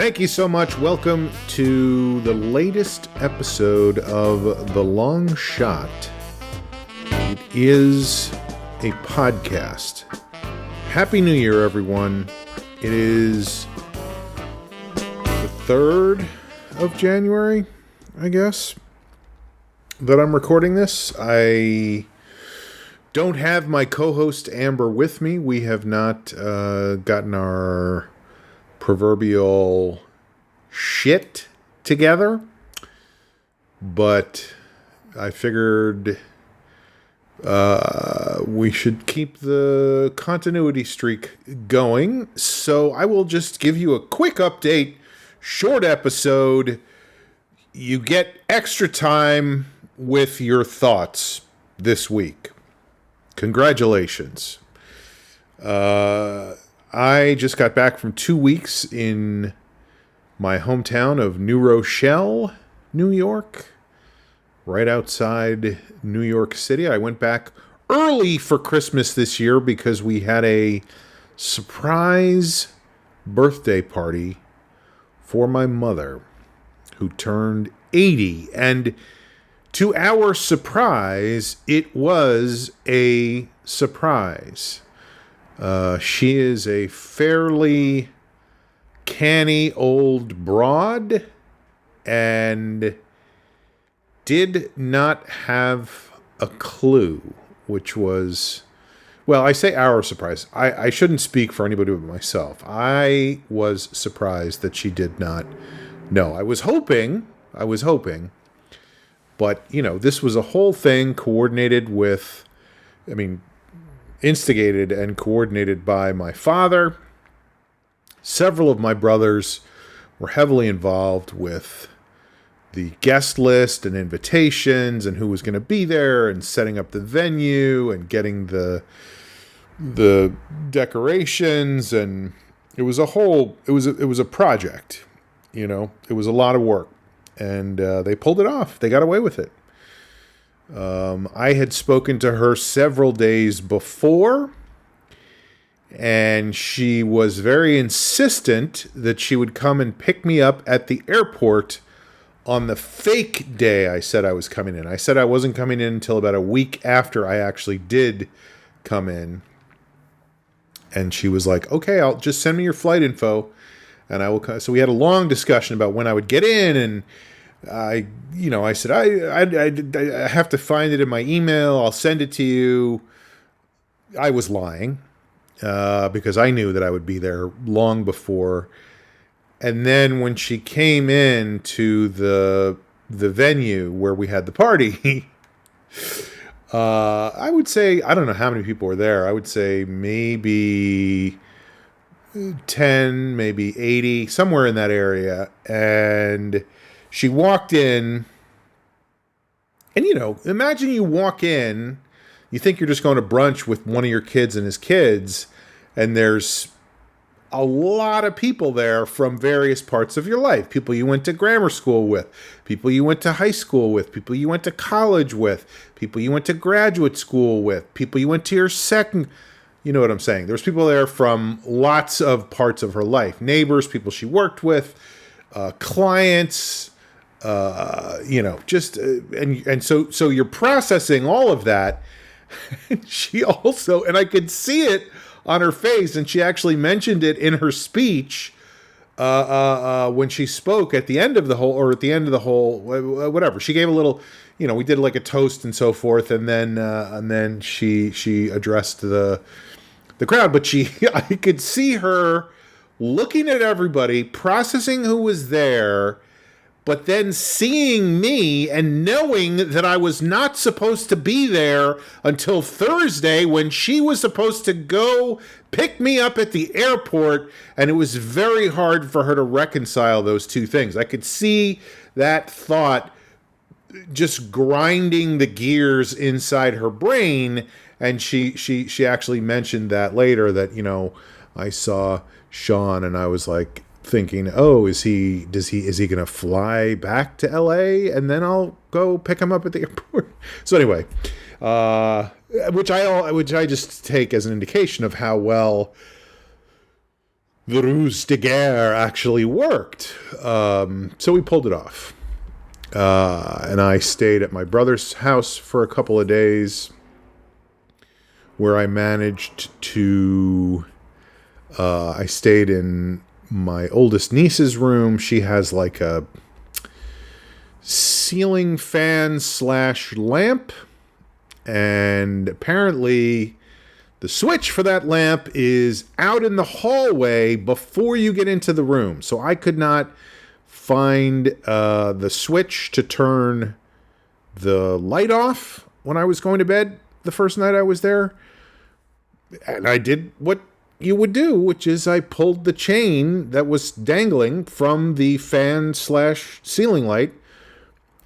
Thank you so much. Welcome to the latest episode of The Long Shot. It is a podcast. Happy New Year, everyone. It is the 3rd of January, I guess, that I'm recording this. I don't have my co-host Amber with me. We have not gotten our proverbial shit together, but I figured we should keep the continuity streak going, so I will just give you a quick update, short episode. You get extra time with your thoughts this week. Congratulations. I just got back from 2 weeks in my hometown of New Rochelle, New York, right outside New York City. I went back early for Christmas this year because we had a surprise birthday party for my mother, who turned 80. And to our surprise, it was a surprise. She is a fairly canny old broad and did not have a clue, which was, well, I say our surprise. I shouldn't speak for anybody but myself. I was surprised that she did not know. I was hoping, but, you know, this was a whole thing coordinated with, instigated and coordinated by my father. Several of my brothers were heavily involved with the guest list and invitations and who was going to be there and setting up the venue and getting the decorations, and it was a project, you know. It was a lot of work, and they pulled it off. They got away with it. I had spoken to her several days before, and she was very insistent that she would come and pick me up at the airport on the fake day I said I was coming in. I said I wasn't coming in until about a week after I actually did come in. And she was like, okay, I'll just send me your flight info and I will come. So we had a long discussion about when I would get in, and I said, I have to find it in my email. I'll send it to you. I was lying because I knew that I would be there long before. And then when she came in to the venue where we had the party, I would say, I don't know how many people were there. I would say maybe 10, maybe 80, somewhere in that area. And she walked in, and, you know, imagine you walk in, you think you're just going to brunch with one of your kids and his kids, and there's a lot of people there from various parts of your life. People you went to grammar school with, people you went to high school with, people you went to college with, people you went to graduate school with, people you went to your second, you know what I'm saying? There's people there from lots of parts of her life. Neighbors, people she worked with, clients, and so you're processing all of that. She also, and I could see it on her face, and she actually mentioned it in her speech when she spoke at the end of the whole, whatever. She gave a little, we did like a toast and so forth, and then she addressed the crowd. But I could see her looking at everybody, processing who was there, but then seeing me and knowing that I was not supposed to be there until Thursday when she was supposed to go pick me up at the airport, and it was very hard for her to reconcile those two things. I could see that thought just grinding the gears inside her brain, and she actually mentioned that later, that, I saw Sean and I was like, thinking, oh, is he going to fly back to LA and then I'll go pick him up at the airport? So anyway, which I just take as an indication of how well the ruse de guerre actually worked. So we pulled it off. And I stayed at my brother's house for a couple of days, where I managed to... I stayed in my oldest niece's room. She has like a ceiling fan / lamp, and apparently the switch for that lamp is out in the hallway before you get into the room. So I could not find the switch to turn the light off when I was going to bed the first night I was there. And I did what you would do, which is I pulled the chain that was dangling from the fan / ceiling light,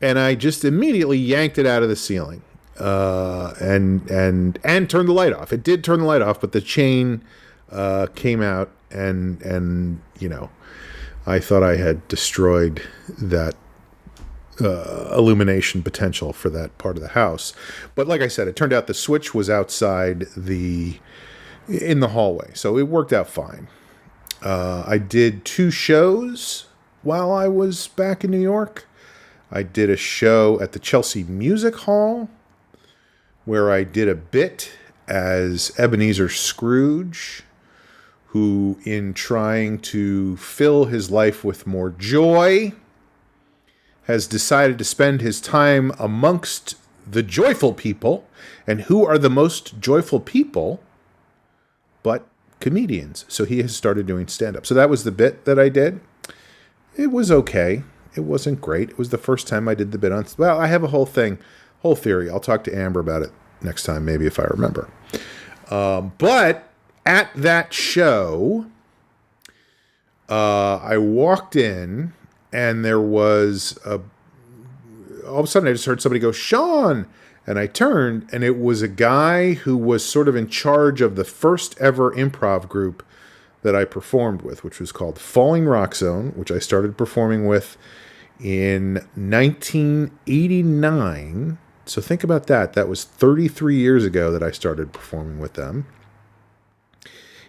and I just immediately yanked it out of the ceiling, and turned the light off. It did turn the light off, but the chain came out, and I thought I had destroyed that illumination potential for that part of the house. But like I said, it turned out the switch was outside in the hallway, so it worked out fine. I did 2 shows while I was back in New York. I did a show at the Chelsea Music Hall, where I did a bit as Ebenezer Scrooge, who, in trying to fill his life with more joy, has decided to spend his time amongst the joyful people. And who are the most joyful people but comedians? So he has started doing stand-up. So that was the bit that I did. It was okay. It wasn't great. It was the first time I did the bit on... Well, I have a whole theory. I'll talk to Amber about it next time, maybe, if I remember. But at that show, I walked in, and there was all of a sudden I just heard somebody go, "Sean!" And I turned, and it was a guy who was sort of in charge of the first ever improv group that I performed with, which was called Falling Rock Zone, which I started performing with in 1989. So think about that. That was 33 years ago that I started performing with them.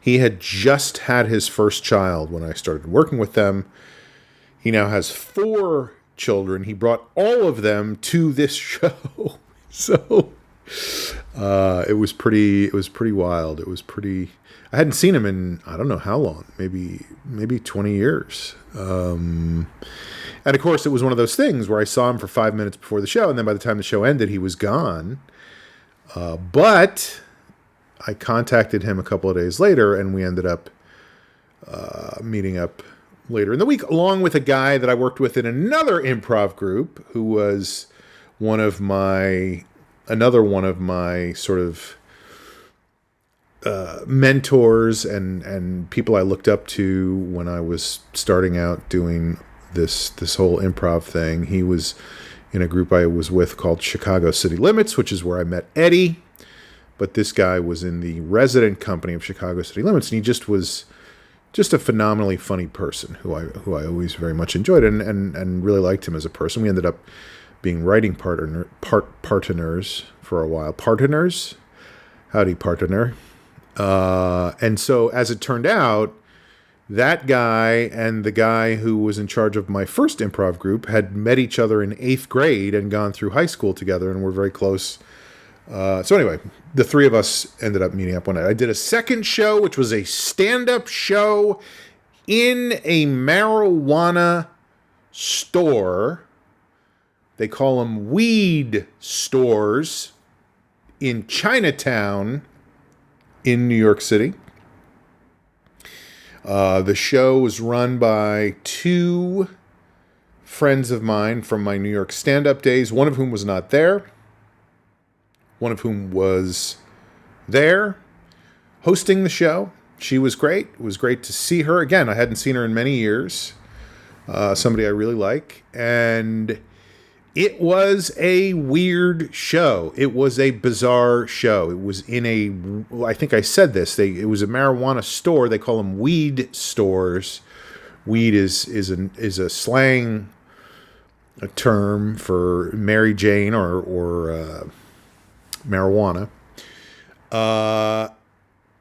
He had just had his first child when I started working with them. He now has 4 children. He brought all of them to this show. So it was pretty wild. I hadn't seen him in, I don't know how long, maybe 20 years. And of course, it was one of those things where I saw him for 5 minutes before the show, and then by the time the show ended, he was gone. But I contacted him a couple of days later, and we ended up meeting up later in the week, along with a guy that I worked with in another improv group, who was another one of my sort of mentors and people I looked up to when I was starting out doing this whole improv thing. He was in a group I was with called Chicago City Limits, which is where I met Eddie. But this guy was in the resident company of Chicago City Limits, and he just was just a phenomenally funny person who I always very much enjoyed and really liked him as a person. We ended up being writing partners for a while. Partners? Howdy, partner. And so, as it turned out, that guy and the guy who was in charge of my first improv group had met each other in 8th grade and gone through high school together and were very close. So anyway, the 3 of us ended up meeting up one night. I did a second show, which was a stand-up show in a marijuana store. They call them weed stores in Chinatown in New York City. The show was run by 2 friends of mine from my New York stand-up days, one of whom was not there, one of whom was there hosting the show. She was great. It was great to see her. Again, I hadn't seen her in many years. Somebody I really like. And it was a weird show. It was a bizarre show. It was I think I said this, it was a marijuana store. They call them weed stores. Weed is a slang, a term for Mary Jane or marijuana.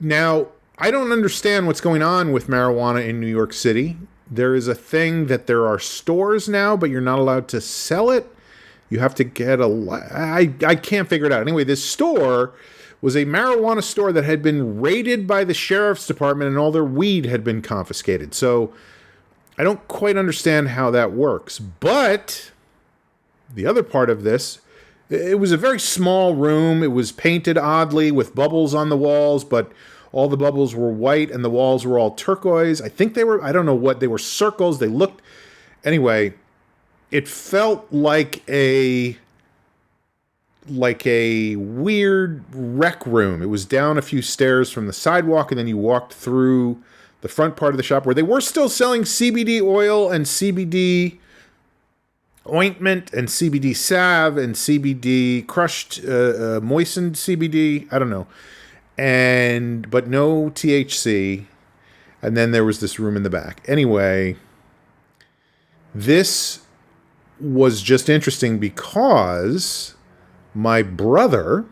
Now, I don't understand what's going on with marijuana in New York City. There is a thing that there are stores now, but you're not allowed to sell it. You have to get I can't figure it out. Anyway, this store was a marijuana store that had been raided by the sheriff's department and all their weed had been confiscated. So I don't quite understand how that works. But the other part of this, it was a very small room. It was painted oddly with bubbles on the walls, but all the bubbles were white and the walls were all turquoise. I think they were, I don't know what, they were circles. They looked, anyway, it felt like a weird rec room. It was down a few stairs from the sidewalk, and then you walked through the front part of the shop where they were still selling CBD oil and CBD ointment and CBD salve and CBD crushed, moistened CBD. I don't know. But no THC. And then there was this room in the back. Anyway, this was just interesting because my brother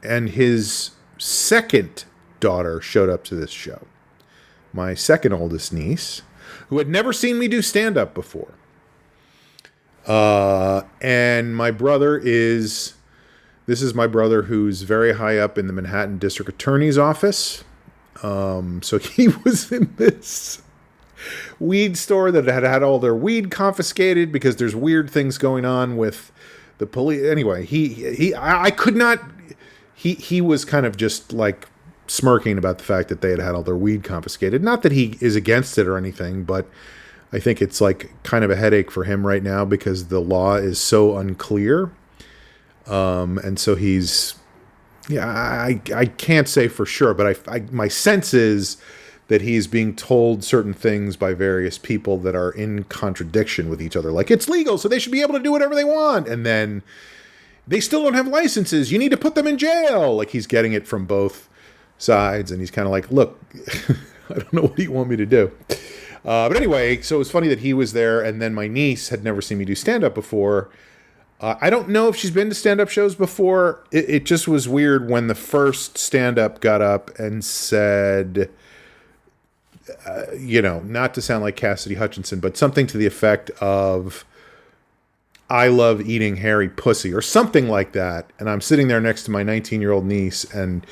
and his second daughter showed up to this show. My second oldest niece, who had never seen me do stand-up before. And my brother this is my brother who's very high up in the Manhattan District Attorney's office. So he was in this weed store that had all their weed confiscated because there's weird things going on with the police. Anyway, I could not, he was kind of just like smirking about the fact that they had all their weed confiscated. Not that he is against it or anything, but I think it's like kind of a headache for him right now because the law is so unclear. And so he's, I can't say for sure, but my sense is that he's being told certain things by various people that are in contradiction with each other. Like, it's legal, so they should be able to do whatever they want. And then they still don't have licenses. You need to put them in jail. Like, he's getting it from both sides. And he's kind of like, look, I don't know what you want me to do. But anyway, so it was funny that he was there. And then my niece had never seen me do stand-up before. I don't know if she's been to stand-up shows before. It just was weird when the first stand-up got up and said, not to sound like Cassidy Hutchinson, but something to the effect of, I love eating hairy pussy, or something like that. And I'm sitting there next to my 19-year-old niece, and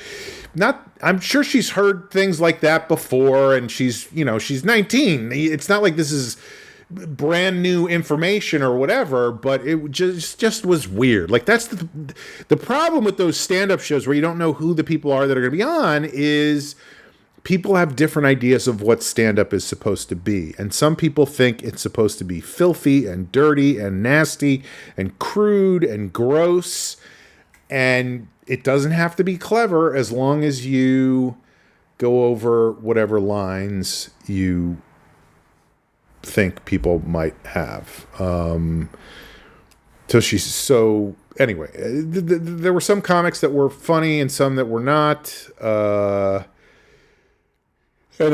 I'm sure she's heard things like that before, and she's 19. It's not like this is brand new information or whatever, but it just was weird. Like, that's the problem with those stand-up shows where you don't know who the people are that are going to be on is people have different ideas of what stand-up is supposed to be. And some people think it's supposed to be filthy and dirty and nasty and crude and gross. And it doesn't have to be clever as long as you go over whatever lines you think people might have. So anyway, there were some comics that were funny and some that were not. And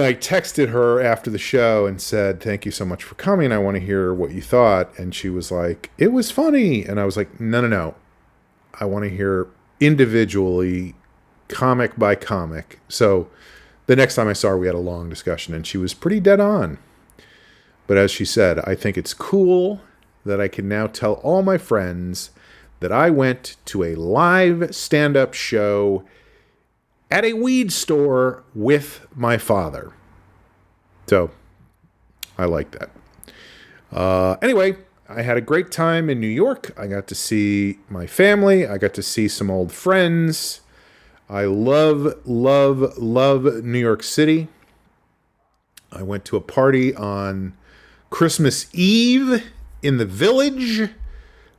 I texted her after the show and said, thank you so much for coming. I want to hear what you thought. And she was like, it was funny. And I was like, no. I want to hear individually, comic by comic. So the next time I saw her, we had a long discussion and she was pretty dead on. But as she said, I think it's cool that I can now tell all my friends that I went to a live stand-up show at a weed store with my father. So, I like that. Anyway, I had a great time in New York. I got to see my family. I got to see some old friends. I love New York City. I went to a party on Christmas Eve in the Village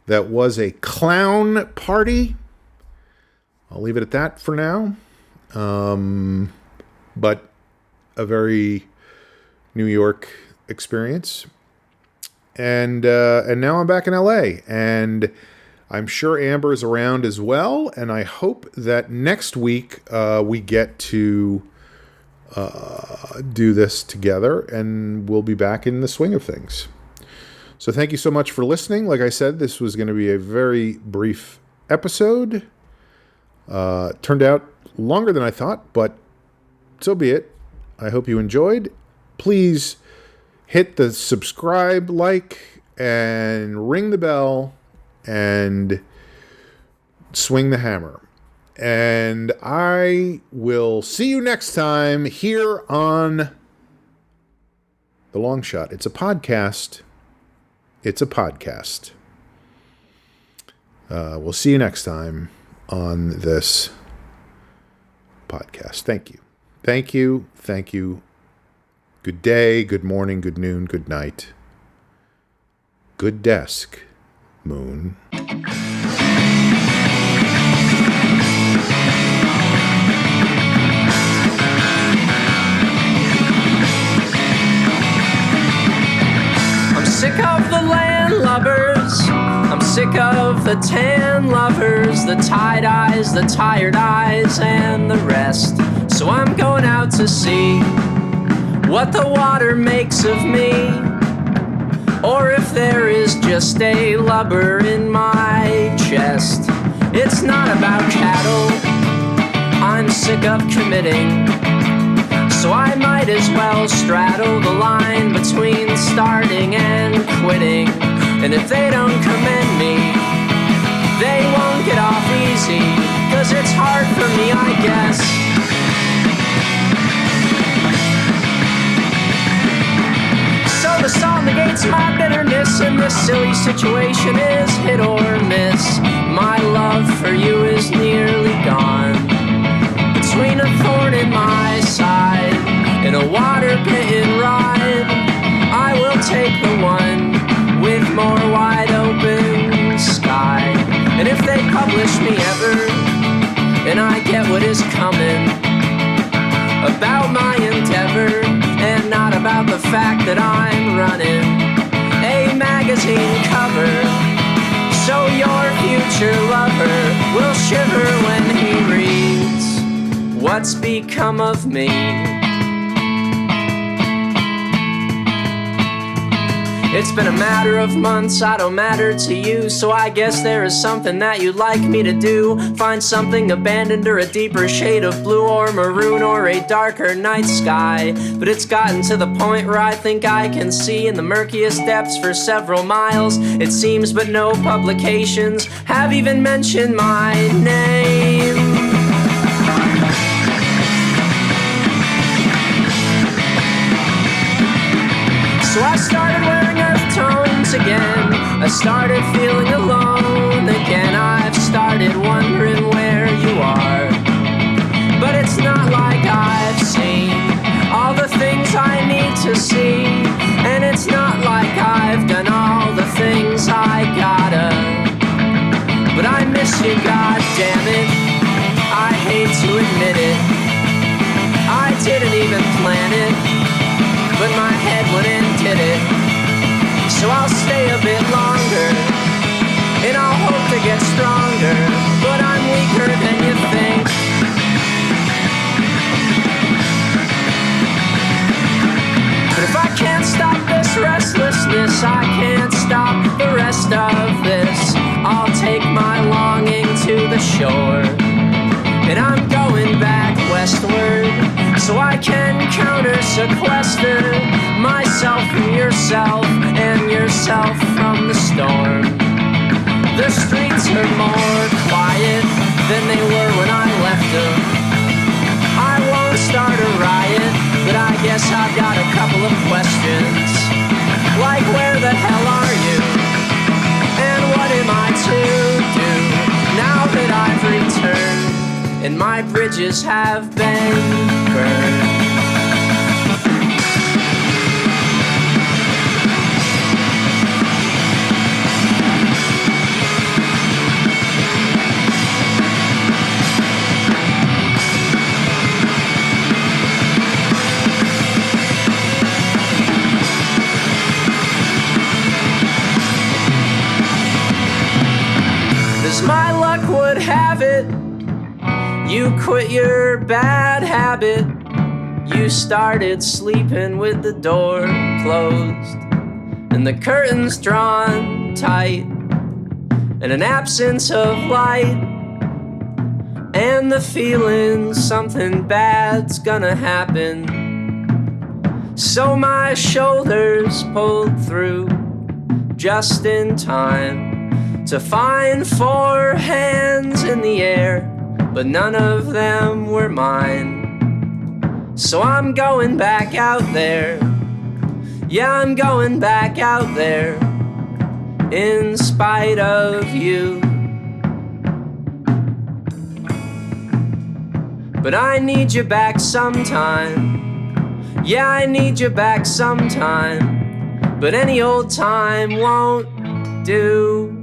that was a clown party. I'll leave it at that for now. But a very New York experience. And now I'm back in LA, and I'm sure Amber is around as well. And I hope that next week, we get to, do this together, and we'll be back in the swing of things. So thank you so much for listening. Like I said, this was going to be a very brief episode. Turned out longer than I thought, but so be it. I hope you enjoyed. Please hit the subscribe, like, and ring the bell, and swing the hammer. And I will see you next time here on The Long Shot. It's a podcast. It's a podcast. We'll see you next time on this podcast. Thank you. Thank you. Thank you. Good day, good morning, good noon, good night. Good desk, moon. I'm sick of the landlubbers. I'm sick of the tan lovers, the tied eyes, the tired eyes, and the rest. So I'm going out to see what the water makes of me, or if there is just a lubber in my chest. It's not about cattle, I'm sick of committing, so I might as well straddle the line between starting and quitting. And if they don't commend me, they won't get off easy, 'cause it's hard for me, I guess. So the song negates my bitterness, and this silly situation is hit or miss. My love for you is nearly gone, between a thorn in my side and a water-bitten ride. I will take the one with more wide-open sky. And if they publish me ever, and I get what is coming about my endeavor, and not about the fact that I'm running a magazine cover, so your future lover will shiver when he reads what's become of me. It's been a matter of months, I don't matter to you, so I guess there is something that you'd like me to do. Find something abandoned, or a deeper shade of blue or maroon, or a darker night sky. But it's gotten to the point where I think I can see in the murkiest depths for several miles, it seems, but no publications have even mentioned my name. So I started wearing earth tones again. I started feeling alone again. I've started wondering where you are, but it's not like I've seen all the things I need to see, and it's not like I've done all the things I gotta. But I miss you, god damn it, I hate to admit it. I didn't even plan it, but my head went and did it. So I'll stay a bit longer, and I'll hope to get stronger, but I'm weaker than you think. But if I can't stop this restlessness, I can't stop the rest of this. I'll take my longing to the shore, and I'm going back westward, so I can counter-sequester myself from yourself, and yourself from the storm. The streets are more quiet than they were when I left them. I won't start a riot, but I guess I've got a couple of questions, like where the hell are you? And what am I to do now that I've returned, and my bridges have been burned? As my luck would have it, you quit your bad habit. You started sleeping with the door closed and the curtains drawn tight, and an absence of light and the feeling something bad's gonna happen. So my shoulders pulled through just in time to find 4 hands in the air, but none of them were mine. So I'm going back out there. Yeah, I'm going back out there in spite of you. But I need you back sometime. Yeah, I need you back sometime. But any old time won't do.